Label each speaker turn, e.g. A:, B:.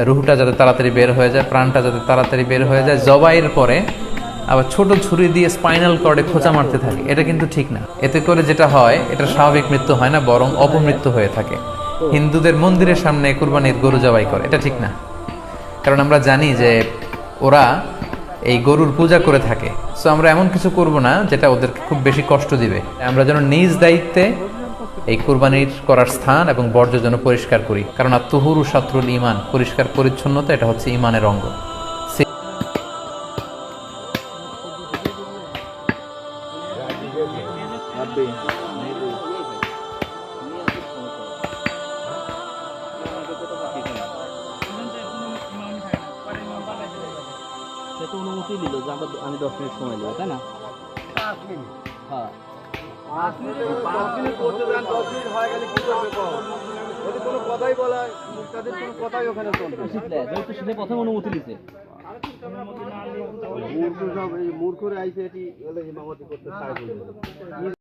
A: রুহটা যাতে তাড়াতাড়ি বের হয়ে যায়, প্রাণটা যাতে তাড়াতাড়ি বের হয়ে যায়। জবাইয়ের পরে আবার ছোট ছুরি দিয়ে স্পাইনাল কর্ডে খোঁচা মারতে থাকে, এটা কিন্তু ঠিক না। এতে করে যেটা হয়, এটা স্বাভাবিক মৃত্যু হয় না, বরং অপমৃত্যু হয়ে থাকে। হিন্দুদের মন্দিরের সামনে কুরবানির গরু জবাই করে, এটা ঠিক না। কারণ আমরা জানি যে ওরা এই গরুর পূজা করে থাকে। সো আমরা এমন কিছু করব না যেটা ওদেরকে খুব বেশি কষ্ট দিবে। আমরা যেন নিজ দায়িত্বে এই কুরবানির করার স্থান এবং বর্জ্য যেন পরিষ্কার করি, কারণ আত্মহুরু শাত্রুল ইমান, পরিষ্কার পরিচ্ছন্নতা এটা হচ্ছে ইমানের অঙ্গ।
B: অনুমতি দিল যে আমি 10 মিনিট সময় দেবো, তাই না? 5 মিনিট, হ্যাঁ 5 মিনিট করতে যান, 10 মিনিট হয়ে গেলে কি করবে? যদি কোনো কথাই বলা, তাদের কোনো কথাই ওখানে চলবে। যেহেতু সেটা প্রথম অনুমতি দিতে মূর্খ সব এই মূর্খরে আইসে এটি ইমামতি করতে চাই।